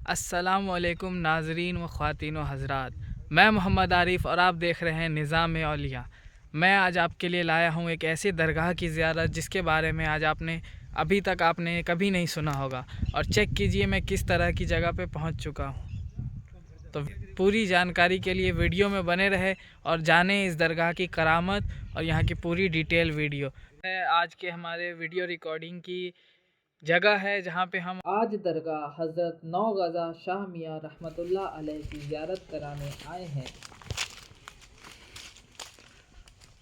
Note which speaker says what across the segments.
Speaker 1: السلام علیکم ناظرین و خواتین و حضرات، میں محمد عارف اور آپ دیکھ رہے ہیں نظام اولیاء۔ میں آج آپ کے لیے لایا ہوں ایک ایسی درگاہ کی زیارت جس کے بارے میں ابھی تک آپ نے کبھی نہیں سنا ہوگا، اور چیک کیجئے میں کس طرح کی جگہ پہ پہنچ چکا ہوں۔ تو پوری جانکاری کے لیے ویڈیو میں بنے رہے اور جانیں اس درگاہ کی کرامت اور یہاں کی پوری ڈیٹیل ویڈیو۔ آج کے ہمارے ویڈیو ریکارڈنگ کی جگہ ہے جہاں پہ ہم آج درگاہ حضرت نوغزا شاہ میاں رحمۃ اللہ علیہ کی زیارت کرانے آئے ہیں۔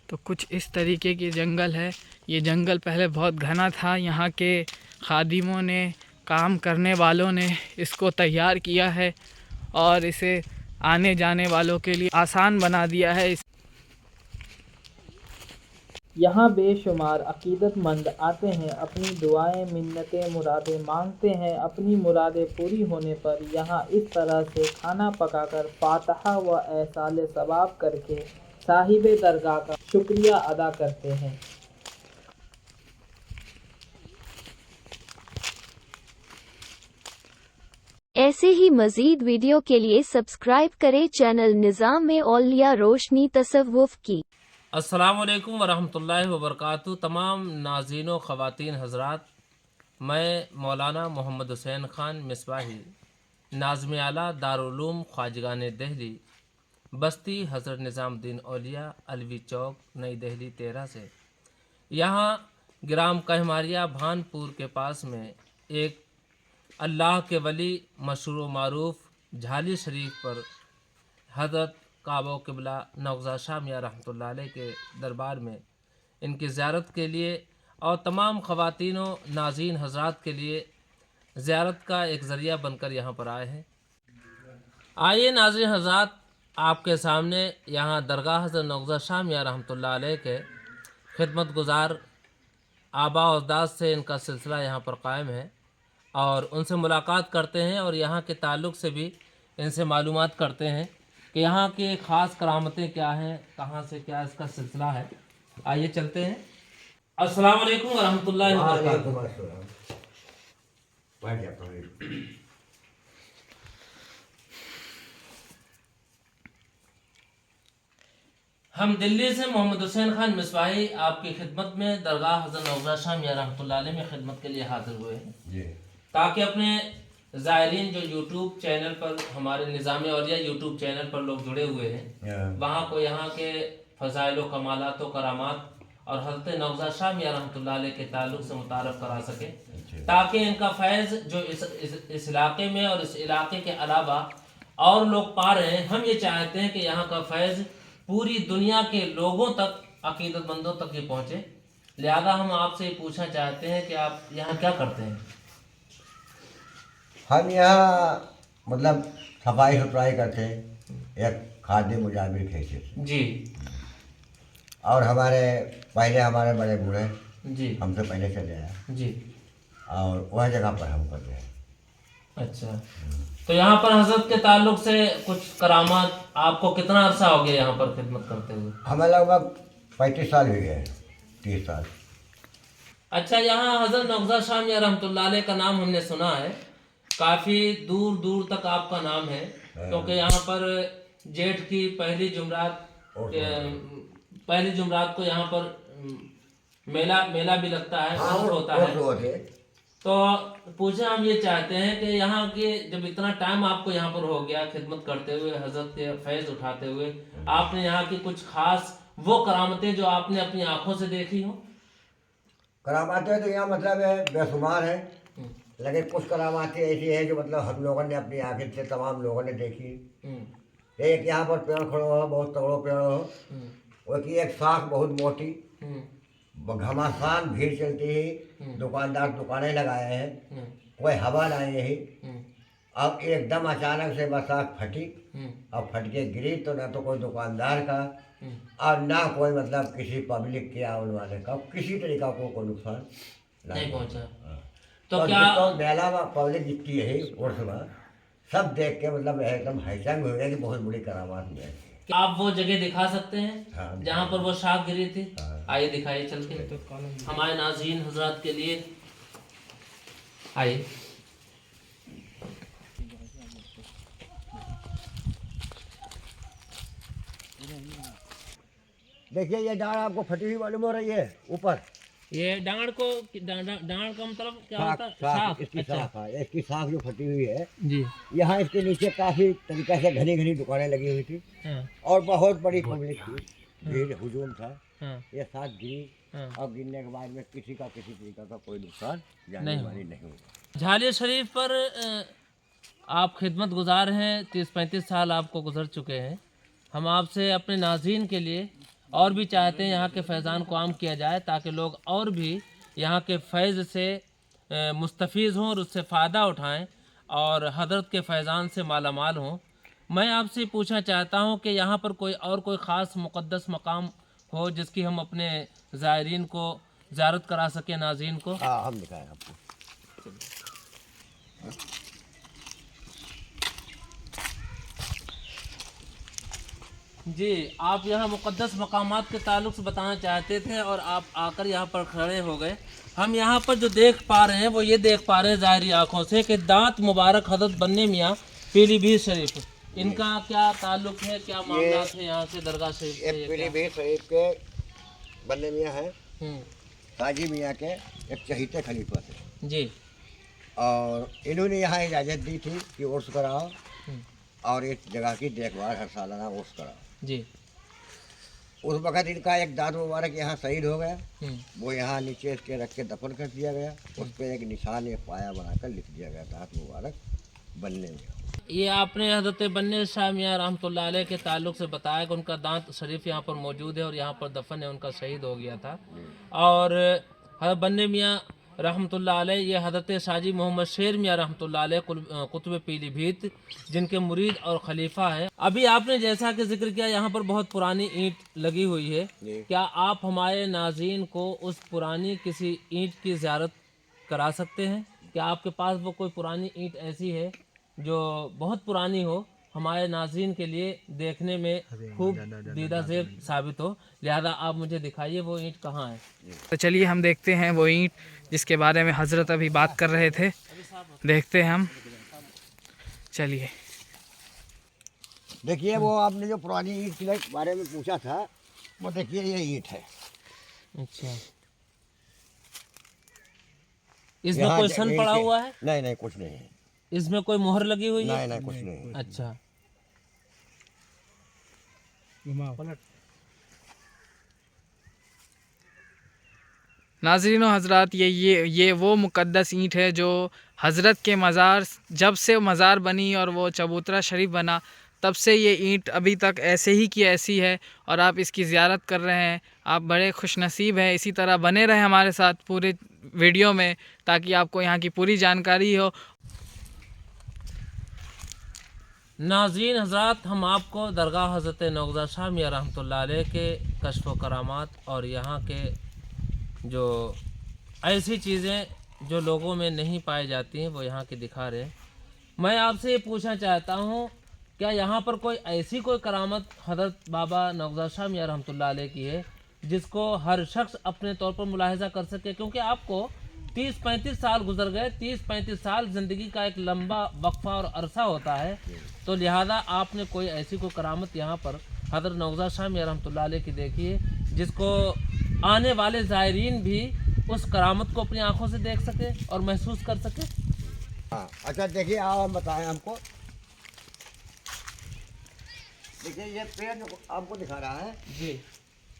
Speaker 1: تو کچھ اس طریقے کی جنگل ہے۔ یہ جنگل پہلے بہت گھنا تھا، یہاں کے خادموں نے، کام کرنے والوں نے اس کو تیار کیا ہے اور اسے آنے جانے والوں کے لیے آسان بنا دیا ہے۔ یہاں بے شمار عقیدت مند آتے ہیں، اپنی دعائیں، منتیں، مرادیں مانگتے ہیں۔ اپنی مرادیں پوری ہونے پر یہاں اس طرح سے کھانا پکا کر فاتحہ و ایصال ثواب کر کے صاحب درگاہ کا شکریہ ادا کرتے ہیں۔
Speaker 2: ایسے ہی مزید ویڈیو کے لیے سبسکرائب کریں چینل نظام اولیاء روشنی تصوف کی۔
Speaker 3: السلام علیکم ورحمۃ اللہ وبرکاتہ۔ تمام ناظرین و خواتین حضرات، میں مولانا محمد حسین خان مصباحی، ناظم اعلیٰ دارالعلوم خواجگان دہلی، بستی حضرت نظام الدین اولیاء، علوی چوک، نئی دہلی 13 سے یہاں گرام کہماریہ بھانپور کے پاس میں ایک اللہ کے ولی مشہور و معروف جھالی شریف پر حضرت کعبہ و قبلہ نوغزا شاہ میاں رحمۃ اللہ علیہ کے دربار میں ان کی زیارت کے لیے اور تمام خواتین و ناظرین حضرات کے لیے زیارت کا ایک ذریعہ بن کر یہاں پر آئے ہیں۔ آئیے ناظرین حضرات، آپ کے سامنے یہاں درگاہ حضرت نوغزا شاہ میاں رحمۃ اللہ علیہ کے خدمت گزار آباء و اجداد سے ان کا سلسلہ یہاں پر قائم ہے، اور ان سے ملاقات کرتے ہیں اور یہاں کے تعلق سے بھی ان سے معلومات کرتے ہیں کہ یہاں کی خاص کرامتیں کیا ہیں، کہاں سے کیا اس کا سلسلہ ہے۔ آئیے چلتے ہیں۔ السلام علیکم ورحمۃ اللہ وبرکاتہ۔ ہم دلی سے محمد حسین خان مصباحی آپ کی خدمت میں درگاہ حضرت نوغزا شاہ میاں رحمۃ اللہ علیہ میں خدمت کے لیے حاضر ہوئے ہیں، تاکہ اپنے زائرین جو یوٹیوب چینل پر ہمارے نظام اولیاء یوٹیوب چینل پر لوگ جڑے ہوئے ہیں، وہاں کو یہاں کے فضائل و کمالات و کرامات اور حضرت نوغزا شاہ میاں رحمۃ اللہ علیہ کے تعلق سے متعارف کرا سکیں، تاکہ ان کا فیض جو اس علاقے میں اور اس علاقے کے علاوہ اور لوگ پا رہے ہیں، ہم یہ چاہتے ہیں کہ یہاں کا فیض پوری دنیا کے لوگوں تک، عقیدت مندوں تک یہ پہنچے۔ لہذا ہم آپ سے یہ پوچھنا چاہتے ہیں کہ آپ یہاں کیا کرتے ہیں؟
Speaker 4: ہم یہاں مطلب صفائی ستھرائی کرتے ہیں، ایک خادم مجاور کے حیثیت سے
Speaker 3: جی۔
Speaker 4: اور پہلے ہمارے بڑے بوڑھے
Speaker 3: جی
Speaker 4: ہم سے پہلے چلے آئے،
Speaker 3: جی۔
Speaker 4: اور وہ جگہ پر ہم کر رہے ہیں۔
Speaker 3: اچھا، تو یہاں پر حضرت کے تعلق سے کچھ کرامات، آپ کو کتنا عرصہ ہو گیا یہاں پر خدمت کرتے ہوئے؟
Speaker 4: ہمیں لگ بھگ 35 سال ہوئے ہیں، 30 سال۔
Speaker 3: اچھا، یہاں حضرت نوغزا شاہ میاں رحمۃ اللہ علیہ کا نام ہم نے سنا ہے، کافی دور دور تک آپ کا نام ہے، کیونکہ یہاں پر جیٹھ کی پہلی جمعرات کو یہاں پر میلہ بھی لگتا ہے، عرس ہوتا ہے۔ تو پوچھیں ہم یہ چاہتے ہیں کہ یہاں کے جب اتنا ٹائم آپ کو یہاں پر ہو گیا خدمت کرتے ہوئے، حضرت کے فیض اٹھاتے ہوئے، آپ نے یہاں کی کچھ خاص وہ کرامتیں جو آپ نے اپنی آنکھوں سے دیکھی ہوں؟
Speaker 4: کراماتیں تو یہاں مطلب ہے بے شمار ہیں، لیکن کچھ کراماتیں ایسی ہیں جو مطلب ہم لوگوں نے اپنی آنکھیں سے، تمام لوگوں نے دیکھی۔ ایک یہاں پر پیڑ کھڑا ہو، بہت تگڑا پیڑ ہو، وہ کی ایک ساکھ بہت موٹی، گھماسان بھیڑ چلتی ہے، دکاندار دکانیں لگائے ہیں، کوئی ہوا نہیں ہے۔ اب ایک دم اچانک سے برسات پھٹی اور پھٹ کے گری، تو نہ تو کوئی دکاندار کا اور نہ کوئی مطلب کسی پبلک کے آنے والے کا کسی طریقہ کو کوئی نقصان
Speaker 3: نہیں پہنچا۔
Speaker 4: تو کیا میلہ میں پبلک جتنی ہے عرس میں سب دیکھ کے مطلب ایک دم حیران ہو گیا کہ بہت بڑی کرامات میں ہے۔
Speaker 3: آپ وہ جگہ دکھا سکتے ہیں جہاں پر وہ شاخ گری تھی؟ آئیے دکھائیے چل کے ہمارے ناظرین حضرات کے لیے، آئیے۔
Speaker 4: देखिए ये डाँड़ आपको फटी हुई मालूम हो रही है ऊपर,
Speaker 3: ये डांड को डांड का मतलब क्या
Speaker 4: शाख,
Speaker 3: होता है?
Speaker 4: शाख, इसकी
Speaker 3: अच्छा
Speaker 4: शाख है, इसकी शाख जो फटी हुई है।
Speaker 3: जी।
Speaker 4: यहाँ इसके नीचे काफी तरीके से घनी घनी दुकानें लगी हुई थी
Speaker 3: हाँ
Speaker 4: और बहुत बड़ी पब्लिक थी, भीड़ हुजूम था।
Speaker 3: हाँ
Speaker 4: ये साथ गिरी
Speaker 3: हाँ।
Speaker 4: और गिरने के बाद में किसी तरीका का कोई नुकसान जाने वाली नहीं हुआ।
Speaker 3: झालिया शरीफ पर आप खिदमत गुजार हैं, 30-35 साल आपको गुजर चुके हैं। हम आपसे अपने नाज़रीन के लिए और भी चाहते हैं यहाँ के फैज़ान को आम किया जाए ताकि लोग और भी यहाँ के फैज़ से मुस्तफ़ीज़ हों और उससे फ़ायदा उठाएं और हज़रत के फैज़ान से मालामाल हों। मैं आपसे पूछना चाहता हूँ कि यहाँ पर कोई ख़ास मुक़द्दस मकाम हो जिसकी हम अपने ज़ायरीन को ज़ियारत करा सकें, नाज़रीन को।
Speaker 4: हाँ हम दिखाएं आपको।
Speaker 3: जी, आप यहाँ मुक़द्दस मकामात के ताल्लुक़ से बताना चाहते थे और आप आकर यहाँ पर खड़े हो गए। हम यहाँ पर जो देख पा रहे हैं वो ये देख पा रहे हैं ज़ाहिरी आँखों से कि दांत मुबारक हज़रत बन्ने मियाँ पीलीभीत शरीफ, इनका क्या ताल्लुक़ है, क्या मामला है यहाँ से दरगाह शरीफ से?
Speaker 4: ये पीलीभीत शरीफ के बन्ने मियाँ हैं, हाजी मियाँ के एक चहीते खलीफा थे
Speaker 3: जी।
Speaker 4: और इन्होंने यहाँ इजाज़त दी थी कि उर्स कराओ और इस जगह की देखभाल हर सालाना उर्स कराओ
Speaker 3: जी।
Speaker 4: उस वक़्त इनका एक दाद मुबारक यहाँ शहीद हो गया, वो यहाँ नीचे इसके रख के दफन कर दिया गया। उस पर एक निशान एक पाया बनाकर लिख दिया गया दाद मुबारक बन्ने मियाँ।
Speaker 3: ये आपने हज़रत बन्ने शाह मियाँ रहमतुल्लाह अलैह के ताल्लुक़ से बताया कि उनका दांत शरीफ यहाँ पर मौजूद है और यहाँ पर दफन है, उनका शहीद हो गया था। और हज़रत बन्ने मियाँ रहमतुल्लाह अलैह ये हज़रत शाजी मोहम्मद शेर मियाँ रहमतुल्लाह अलैह कुतुब पीलीभीत जिनके मुरीद और खलीफा हैं। अभी आपने जैसा कि जिक्र किया यहाँ पर बहुत पुरानी ईंट लगी हुई है, क्या आप हमारे नाज़रीन को उस पुरानी किसी ईंट की ज़ियारत करा सकते हैं? क्या आपके पास वो कोई पुरानी ईंट ऐसी है जो बहुत पुरानी हो, हमारे नाज़रीन के लिए देखने में खूब दीदा ज़ेब साबित हो, लिहाजा आप मुझे दिखाइए वो ईंट कहाँ है।
Speaker 1: तो चलिए हम देखते हैं वो ईंट जिसके बारे में हज़रत अभी बात कर रहे थे, देखते हैं हम। चलिए
Speaker 4: देखिए वो आपने जो पुरानी ईंट के बारे में पूछा था, वो देखिए ये ईंट है।
Speaker 3: अच्छा, इसमें कोई सन पड़ा हुआ है?
Speaker 4: नहीं नहीं कुछ नहीं है।
Speaker 3: इसमें कोई मोहर लगी हुई है?
Speaker 4: नहीं नहीं कुछ नहीं है।
Speaker 3: अच्छा,
Speaker 1: नाज़रीन व हज़रात, ये वो मुक़द्दस ईंट है जो हज़रत के मज़ार, जब से मज़ार बनी और वो चबूतरा शरीफ बना तब से ये ईंट अभी तक ऐसे ही की ऐसी है और आप इसकी ज़ियारत कर रहे हैं। आप बड़े खुशनसीब हैं। इसी तरह बने रहें हमारे साथ पूरे वीडियो में ताकि आपको यहाँ की पूरी जानकारी हो।
Speaker 3: नाज़रीन हज़रात, हम आपको दरगाह हज़रत नौज़ा शाह मियाँ रहमतुल्लाह अलैह के कश्फ़ व करामात और यहाँ के जो ऐसी चीज़ें जो लोगों में नहीं पाई जाती हैं वो यहाँ के दिखा रहे हैं। मैं आपसे ये पूछना चाहता हूँ, क्या यहाँ पर कोई ऐसी कोई करामत हज़रत बाबा नौज़ा शाह मियाँ रहमतुल्लाह अलैह की है जिसको हर शख्स अपने तौर पर मुलाहिज़ा कर सके? क्योंकि आपको 30-35 साल गुजर गए, 30-35 साल ज़िंदगी का एक लंबा वक्फा और अरसा होता है, तो लिहाजा आपने कोई ऐसी कोई करामत यहाँ पर हज़रत नौज़ा शाह मियाँ रहमतुल्लाह अलैह की देखी है जिसको आने वाले ज़ायरीन भी उस करामत को अपनी आंखों से देख सके और महसूस कर सके?
Speaker 4: हाँ अच्छा देखिए, आओ हम बताएं हमको। देखिए ये पेड़ जो आपको दिखा रहा है
Speaker 3: जी।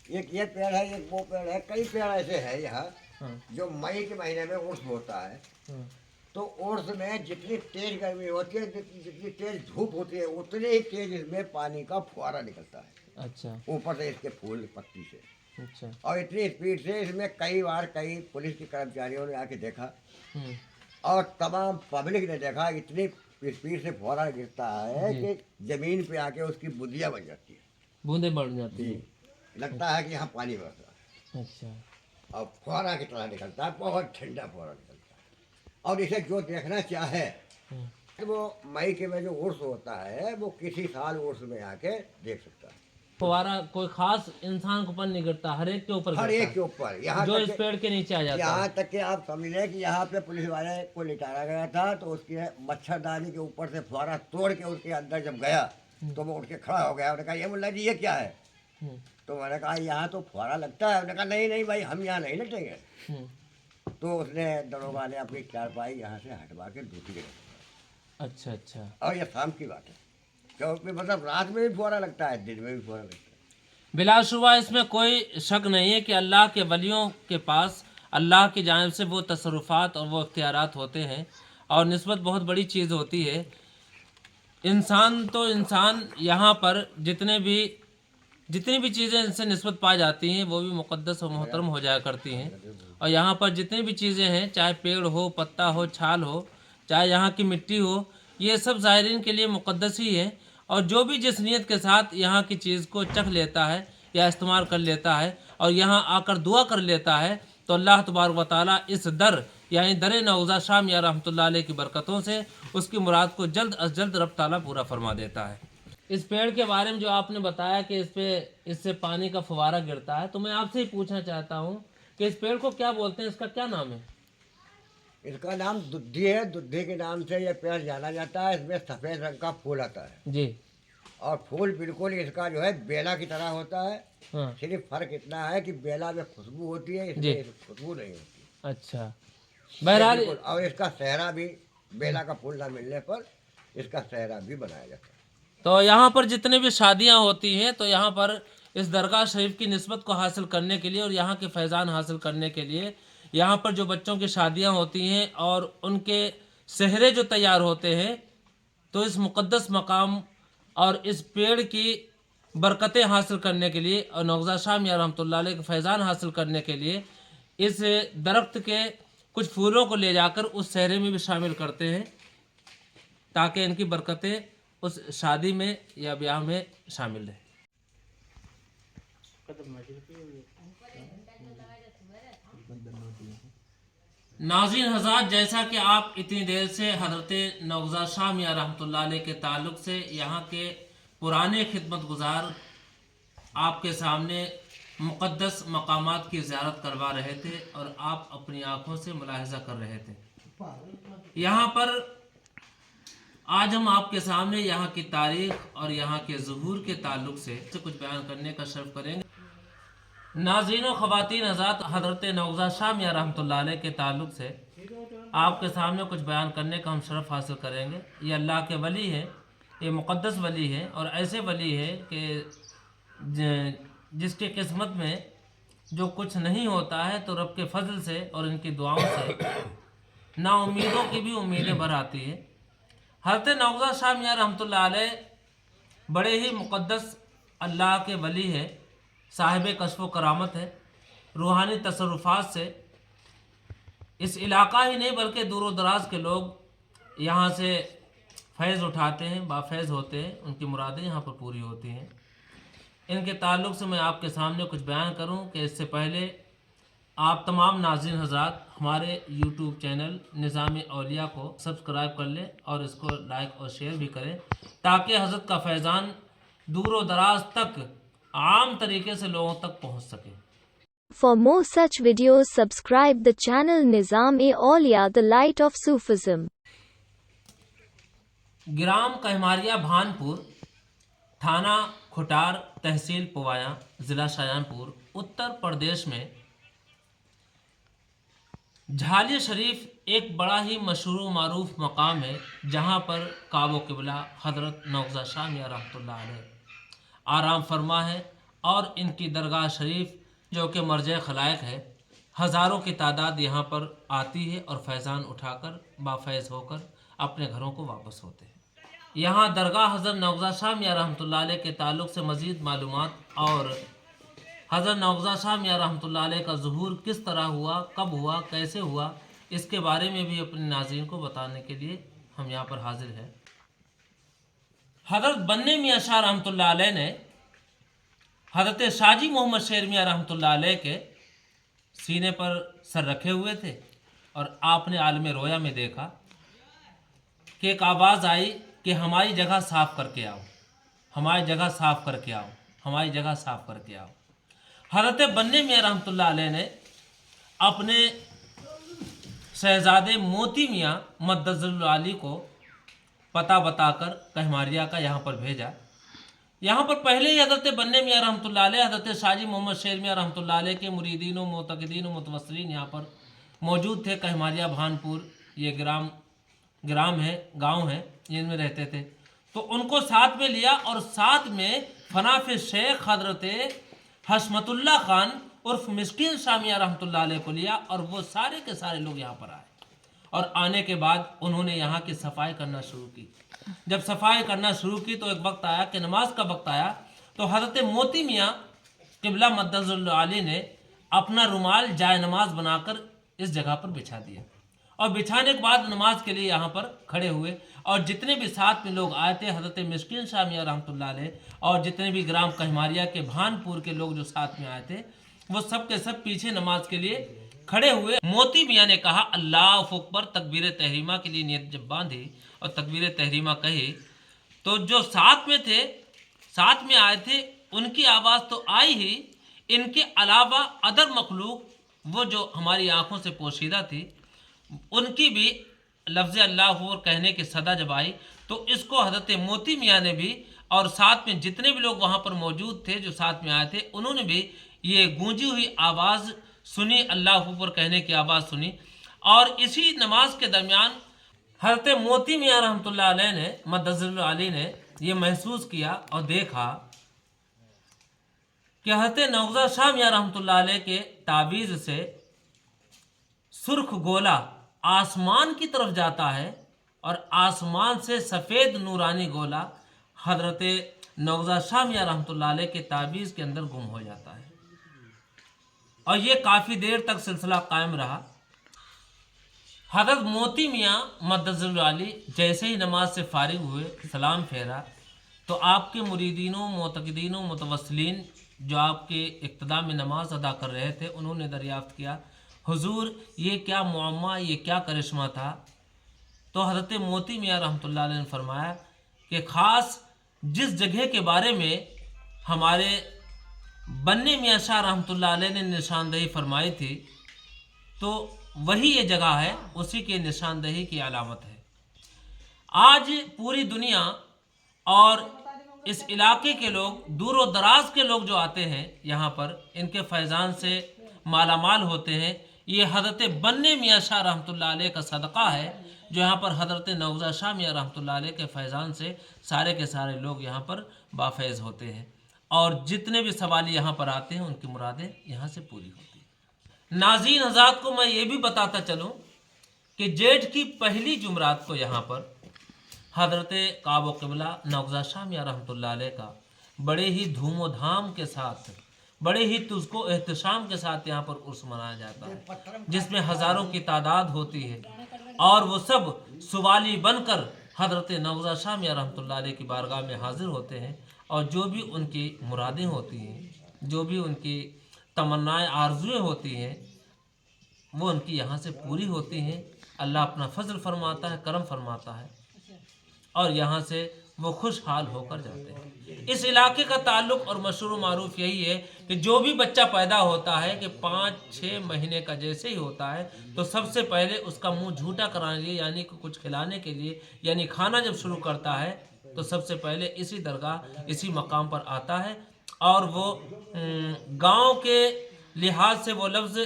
Speaker 4: एक ये पेड़ है, एक वो पेड़ है, कई पेड़ ऐसे हैं यहाँ
Speaker 3: हाँ
Speaker 4: जो मई के महीने में उर्स होता है।
Speaker 3: हाँ
Speaker 4: तो उर्स में जितनी तेज गर्मी होती है, जितनी तेज धूप होती है, उतनी ही तेज इसमें पानी का फुहारा निकलता है
Speaker 3: अच्छा
Speaker 4: ऊपर से इसके फूल पत्ती से।
Speaker 3: अच्छा।
Speaker 4: और इतनी स्पीड से इसमें कई बार कई पुलिस के कर्मचारियों ने आके देखा
Speaker 3: हम्म,
Speaker 4: और तमाम पब्लिक ने देखा, इतनी स्पीड से फुहारा गिरता है
Speaker 3: जी।
Speaker 4: कि जमीन पे आके उसकी बुदियाँ बन जाती है।
Speaker 3: बूंदे बढ़ जाती है।
Speaker 4: लगता है कि यहाँ पानी बरस रहा है
Speaker 3: अच्छा।
Speaker 4: और फुहारा की तरह निकलता है, बहुत ठंडा फुहारा निकलता है। और इसे जो देखना चाहे
Speaker 3: हम्म,
Speaker 4: तो वो मई के में जो उर्स होता है वो किसी साल उर्स में आके देख सकता है।
Speaker 3: फुहारा कोई खास इंसान के ऊपर नहीं गिरता, हर एक के ऊपर
Speaker 4: हर
Speaker 3: गिरता
Speaker 4: एक के
Speaker 3: है,
Speaker 4: ऊपर, यहाँ
Speaker 3: जो
Speaker 4: तक
Speaker 3: इस
Speaker 4: कि-
Speaker 3: पेड़ के नीचे आ जाता
Speaker 4: यहाँ
Speaker 3: है।
Speaker 4: तक कि आप समझ लें कि यहाँ पे पुलिस वाले को लिटाया गया था तो उसके मच्छरदानी के ऊपर से फुहारा तोड़ के उसके अंदर जब गया तो वो उठ के खड़ा हो गया। उन्होंने कहा ये मुल्ला जी ये क्या है? तो मैंने कहा यहाँ तो फुहारा लगता है। उसने कहा नहीं नहीं भाई, हम यहाँ नहीं लटेंगे। तो उसने दरोगा ने अपनी चारपाई यहाँ से हटवा के दूसरी रखी।
Speaker 3: अच्छा अच्छा।
Speaker 4: और ये शाम की बात है, क्योंकि मतलब रात में भी फुहारा लगता है, दिन में भी फुहारा लगता है।
Speaker 3: बिलाशुबा इसमें कोई शक नहीं है कि अल्लाह के वलियों के पास अल्लाह की जानिब से वो तसरुफ़ात और वो इख्तियारात होते हैं, और निस्बत बहुत बड़ी चीज़ होती है। इंसान यहाँ पर जितनी भी चीज़ें इनसे निस्बत पाई जाती हैं वो भी मुक़द्दस और मोहतरम हो जाया करती हैं। और यहाँ पर जितनी भी चीज़ें हैं, चाहे पेड़ हो, पत्ता हो, छाल हो, चाहे यहाँ की मिट्टी हो, ये सब ज़ाहिरीन के लिए मुक़द्दस ही है। और जो भी जिस नीयत के साथ यहाँ की चीज़ को चख लेता है या इस्तेमाल कर लेता है और यहाँ आकर दुआ कर लेता है, तो अल्लाह तबारक व तआला इस दर यानी दर नौज़ा शाह मियां रहमतुल्लाह अलैह की बरकतों से उसकी मुराद को जल्द अज जल्द रब ताला पूरा फरमा देता है। इस पेड़ के बारे में जो आपने बताया कि इससे पानी का फव्वारा गिरता है, तो मैं आपसे ही पूछना चाहता हूँ कि इस पेड़ को क्या बोलते हैं, इसका क्या नाम है?
Speaker 4: इसका नाम दुद्धि है। दुद्धि के नाम से ये पेड़ जाना जाता है। इसमें सफ़ेद रंग का फूल आता है
Speaker 3: जी।
Speaker 4: और फूल बिल्कुल इसका जो है बेला की तरह होता है।
Speaker 3: हाँ।
Speaker 4: सिर्फ फर्क इतना है कि बेला में खुशबू होती है,
Speaker 3: जी।
Speaker 4: इसमें खुशबू नहीं होती।
Speaker 3: अच्छा, बहरहाल
Speaker 4: बिल्कुल। और इसका सहरा भी, बेला का फूल ना मिलने पर इसका सहरा भी बनाया जाता है।
Speaker 3: तो यहाँ पर जितने भी शादियाँ होती हैं, तो यहाँ पर इस दरगाह शरीफ की निस्बत को हासिल करने के लिए और यहाँ के फैज़ान हासिल करने के लिए यहाँ पर जो बच्चों की शादियाँ होती हैं और उनके सेहरे जो तैयार होते हैं, तो इस मुक़द्दस मकाम और इस पेड़ की बरकतें हासिल करने के लिए और नौज़ा शाह मियां रहमतुल्लाह अलैह के फैज़ान हासिल करने के लिए इस दरख्त के कुछ फूलों को ले जाकर उस सहरे में भी शामिल करते हैं, ताकि इनकी बरकतें उस शादी में या ब्याह में शामिल रहे। नाज़रीन हज़रात, जैसा कि आप इतनी देर से हज़रत नौज़ा शाह मियां रहमतुल्लाह अलैह के ताल्लुक़ से यहाँ के पुराने खिदमत गुज़ार आपके सामने मुक़द्दस मकामात की ज़ियारत करवा रहे थे और आप अपनी आँखों से मुलाहिज़ा कर रहे थे। यहाँ पर आज हम आपके सामने यहाँ की तारीख़ और यहाँ के ज़ुहूर के ताल्लुक़ से कुछ बयान करने का शर्फ करेंगे। नाज़रीन व ख़वातीन हज़रात, हज़रत नौज़ा शाह मियां रहमतुल्लाह अलैह के ताल्लुक़ से आपके सामने कुछ बयान करने का हम शर्फ हासिल करेंगे। ये अल्लाह के वली हैं, ये मुक़द्दस वली है और ऐसे वली है कि जिसके किस्मत में जो कुछ नहीं होता है, तो रब के फजल से और इनकी दुआओं से ना उम्मीदों की भी उम्मीदें भर आती है। हज़रत नौज़ा शाह मियां रहमतुल्लाह अलैह बड़े ही मुक़द्दस अल्लाह के वली है, साहिब कश्फ व करामत है। रूहानी तसरुफ़ात से इस इलाका ही नहीं बल्कि दूर दराज के लोग यहाँ से फैज़ उठाते हैं, बाफैज़ होते हैं, उनकी मुरादें यहाँ पर पूरी होती हैं। इनके ताल्लुक़ से मैं आपके सामने कुछ बयान करूं कि इससे पहले आप तमाम नाज़रीन हज़रात हमारे यूट्यूब चैनल निज़ाम औलिया को सब्सक्राइब कर लें और इसको लाइक और शेयर भी करें, ताकि हज़रत का फैज़ान दूर दराज तक आम तरीके से लोगों तक पहुँच सके।
Speaker 2: For more such videos, subscribe the channel Nizam-e-Auliya, the light of Sufism.
Speaker 3: ग्राम कहमारिया भानपुर, थाना खुटार, तहसील पुवाया, ज़िला शाहजहांपुर, उत्तर प्रदेश में झालिया शरीफ एक बड़ा ही मशहूर मारूफ मकाम है, जहाँ पर काबो क़िबला हज़रत नौज़ा शाह मियां रहमतुल्लाह अलैह आराम फरमा है और इनकी दरगाह शरीफ जो कि मर्ज़ खलाइक है, हज़ारों की तादाद यहाँ पर आती है और फैज़ान उठाकर बाफैज़ होकर अपने घरों को वापस होते हैं। यहाँ दरगाह हज़रत नौज़ा शाह मियां रहमतुल्लाह अलैह के ताल्लुक़ से मज़ीद मालूमात और हज़रत नौज़ा शाह मियां रहमतुल्लाह अलैह का ज़ुहूर किस तरह हुआ, कब हुआ, कैसे हुआ, इसके बारे में भी अपने नाज़रीन को बताने के लिए हम यहाँ पर हाजिर हैं। हज़रत बन्ने मियां शाह रहमतुल्लाह अलैह ने हज़रत शाजी मोहम्मद शेर मियां रहमतुल्लाह अलैह के सीने पर सर रखे हुए थे और आपने आलम रोया में देखा कि एक आवाज़ आई कि हमारी जगह साफ़ करके आओ, हमारी जगह साफ़ करके आओ, हमारी जगह साफ़ करके आओ। हज़रत बन्ने मियां रहमतुल्लाह अलैह ने अपने शहज़ादे मोती मियां मद्दज़ुल आली को पता बताकर कहमारिया का यहाँ पर भेजा। यहाँ पर पहले ही हज़रत बन्ने मियाँ रहमतुल्लाह अलैह, हज़रत शाजी मोहम्मद शेर मियाँ रहमतुल्लाह अलैह के मुरीदीन व मोतक़दीन व मुतवस्सिलीन यहाँ पर मौजूद थे। कहमारिया भानपुर ये ग्राम है, गांव है, इनमें रहते थे। तो उनको साथ में लिया और साथ में फनाफ शेख हज़रत हशमतुल्लाह खान उर्फ मिस्किन शाह मियाँ रहमतुल्लाह अलैह को लिया और वो सारे के सारे लोग यहाँ पर आए। और आने के बाद उन्होंने यहाँ की सफाई करना शुरू की। जब सफाई करना शुरू की तो एक वक्त आया कि नमाज का वक्त आया, तो हज़रत मोती मियाँ क़िबला मद्दज़ुल आली ने अपना रुमाल जाए नमाज बनाकर इस जगह पर बिछा दिया और बिछाने के बाद नमाज के लिए यहाँ पर खड़े हुए। और जितने भी साथ में लोग आए थे, हज़रत मिस्किन शाह मियाँ रहमतुल्लाह अलैह और जितने भी ग्राम कहमारिया के भानपुर के लोग जो साथ में आए थे, वो सब के सब पीछे नमाज के लिए खड़े हुए। मोती मियाँ ने कहा अल्लाह अकबर, तकबीर तहरीमा के लिए नियत जब बांधी और तकबीर तहरीमा कही, तो जो साथ में थे, साथ में आए थे, उनकी आवाज़ तो आई ही, इनके अलावा अदर मखलूक वो जो हमारी आंखों से पोशीदा थी, उनकी भी लफ्ज़ अल्लाह अकबर कहने की सदा जब आई, तो इसको हज़रत मोती मियाँ ने भी और साथ में जितने भी लोग वहाँ पर मौजूद थे जो साथ में आए थे, उन्होंने भी ये गूंजी हुई आवाज़ सुनी, अल्लाह अकबर कहने की आवाज़ सुनी। और इसी नमाज के दरमियान हज़रत मोती मियाँ रहमतुल्लाह अलैह ने मद्दज़ुल आली ने ये महसूस किया और देखा कि हज़रत नौज़ा शाह मियाँ रहमतुल्लाह अलैह के तावीज़ से सुर्ख गोला आसमान की तरफ जाता है और आसमान से सफ़ेद नूरानी गोला हज़रत नौज़ा शाह मियाँ रहमतुल्लाह अलैह के तावीज़ के अंदर गुम हो जाता है। और ये काफ़ी देर तक सिलसिला कायम रहा। हज़रत मोती मियाँ मद्दज़ुल आली जैसे ही नमाज से फारिग हुए, सलाम फेरा, तो आपके मुरीदीनों, मोतक़दीनों, मुतवस्सिलीन जो आपके इक्तदा में नमाज अदा कर रहे थे, उन्होंने दरियाफ़्त किया, हुजूर ये क्या मुअम्मा, ये क्या करिश्मा था। तो हज़रत मोती मियाँ रहमतुल्लाह अलैह ने फरमाया कि ख़ास जिस जगह के बारे में हमारे बन्ने मियाँ शाह रहमतुल्लाह अलैह ने निशानदही फरमाई थी, तो वही ये जगह है, उसी के निशानदही की अलामत है। आज पूरी दुनिया और इस इलाके के लोग, दूर व दराज के लोग जो आते हैं यहाँ पर, इनके फैज़ान से मालामाल होते हैं। ये हज़रत बन्ने मियाँ शाह रहमतुल्लाह अलैह का सदक़ा है जो यहाँ पर हज़रत नौज़ा शाह मियाँ रहमतुल्लाह अलैह के फैज़ान से सारे के सारे लोग यहाँ पर बाफैज़ होते हैं और जितने भी सवाल यहाँ पर आते हैं उनकी मुरादें यहाँ से पूरी होती हैं। नाज़रीन हज़रात को मैं ये भी बताता चलूँ कि जेठ की पहली जुमरात को यहाँ पर हज़रत काब क़िबला नौज़ा शाह मियाँ रहमतुल्लाह अलैह का बड़े ही धूम धाम के साथ, बड़े ही तुझको एहतशाम के साथ यहाँ पर उर्स मनाया जाता है, जिसमें हज़ारों की तादाद होती है और वो सब सुवाली बनकर हज़रत नौज़ा शाह मियाँ रहमतुल्लाह अलैह की बारगाह में हाजिर होते हैं और जो भी उनकी मुरादें होती हैं, जो भी उनकी तमन्नाएँ आरज़ुएँ होती हैं, वो उनकी यहाँ से पूरी होती हैं। अल्लाह अपना फजल फरमाता है, करम फरमाता है और यहाँ से वो खुशहाल होकर जाते हैं। इस इलाके का ताल्लुक़ और मशहूर मारूफ यही है कि जो भी बच्चा पैदा होता है कि 5-6 महीने का जैसे ही होता है, तो सबसे पहले उसका मुंह झूठा कराने के लिए, यानी कि कुछ खिलाने के लिए, यानी खाना जब शुरू करता है तो सबसे पहले इसी दरगाह, इसी मकाम पर आता है। और वो गांव के लिहाज से वो लफ्ज़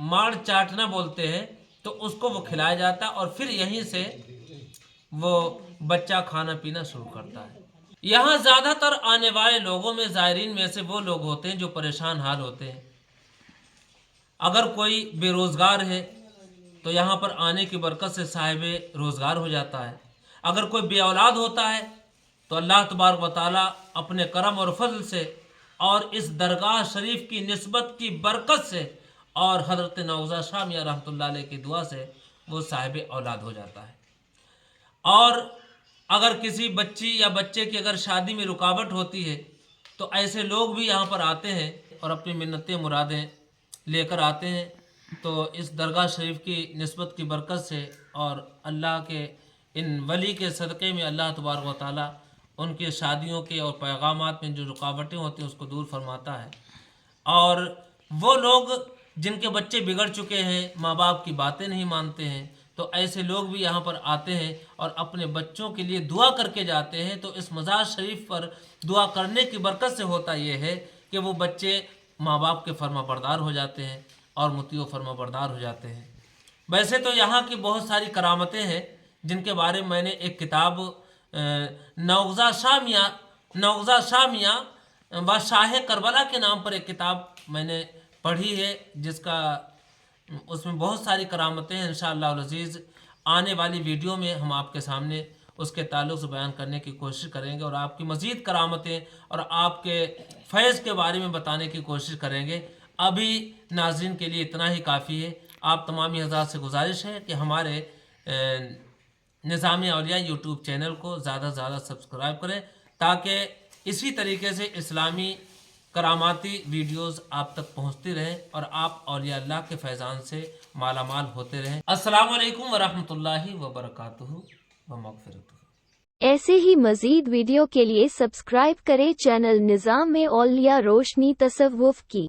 Speaker 3: माड़ चाटना बोलते हैं, तो उसको वो खिलाया जाता है और फिर यहीं से वो बच्चा खाना पीना शुरू करता है। यहाँ ज़्यादातर आने वाले लोगों में, ज़ायरीन में से वो लोग होते हैं जो परेशान हाल होते हैं। अगर कोई बेरोज़गार है तो यहाँ पर आने की बरकत से साहिब रोज़गार हो जाता है। अगर कोई बे औलाद होता है तो अल्लाह तबारक व तआला अपने करम और फजल से और इस दरगाह शरीफ की निस्बत की बरकत से और हज़रत नौज़ा शाह मियाँ रहमतुल्लाह अलैह की दुआ से वो साहिब औलाद हो जाता है। और अगर किसी बच्ची या बच्चे की अगर शादी में रुकावट होती है तो ऐसे लोग भी यहाँ पर आते हैं और अपनी मिन्नतें मुरादें लेकर आते हैं। तो इस दरगाह शरीफ की निस्बत की बरकत से और अल्लाह के इन वली के सदक़े में अल्लाह तबारक व तआला उनके शादियों के और पैगामात में जो रुकावटें होती हैं उसको दूर फरमाता है। और वो लोग जिनके बच्चे बिगड़ चुके हैं, माँ बाप की बातें नहीं मानते हैं, تو ایسے لوگ بھی یہاں پر آتے ہیں اور اپنے بچوں کے لیے دعا کر کے جاتے ہیں. تو اس مزار شریف پر دعا کرنے کی برکت سے ہوتا یہ ہے کہ وہ بچے ماں باپ کے فرما بردار ہو جاتے ہیں اور مطیع فرما بردار ہو جاتے ہیں. ویسے تو یہاں کی بہت ساری کرامتیں ہیں جن کے بارے میں نے ایک کتاب نوغزا شامیہ و شاہ کربلا کے نام پر ایک کتاب میں نے پڑھی ہے، جس کا اس میں بہت ساری کرامتیں ہیں. انشاءاللہ العزیز آنے والی ویڈیو میں ہم آپ کے سامنے اس کے تعلق سے بیان کرنے کی کوشش کریں گے اور آپ کی مزید کرامتیں اور آپ کے فیض کے بارے میں بتانے کی کوشش کریں گے. ابھی ناظرین کے لیے اتنا ہی کافی ہے. آپ تمامی حضرات سے گزارش ہے کہ ہمارے نظام اولیاء یوٹیوب چینل کو زیادہ سے زیادہ سبسکرائب کریں تاکہ اسی طریقے سے اسلامی کراماتی ویڈیوز آپ تک پہنچتی رہیں اور آپ اولیاء اللہ کے فیضان سے مالا مال ہوتے رہیں. السلام علیکم ورحمۃ اللہ وبرکاتہ ومغفرتہ.
Speaker 2: ایسے ہی مزید ویڈیو کے لیے سبسکرائب کریں چینل نظام اولیاء روشنی تصوف کی.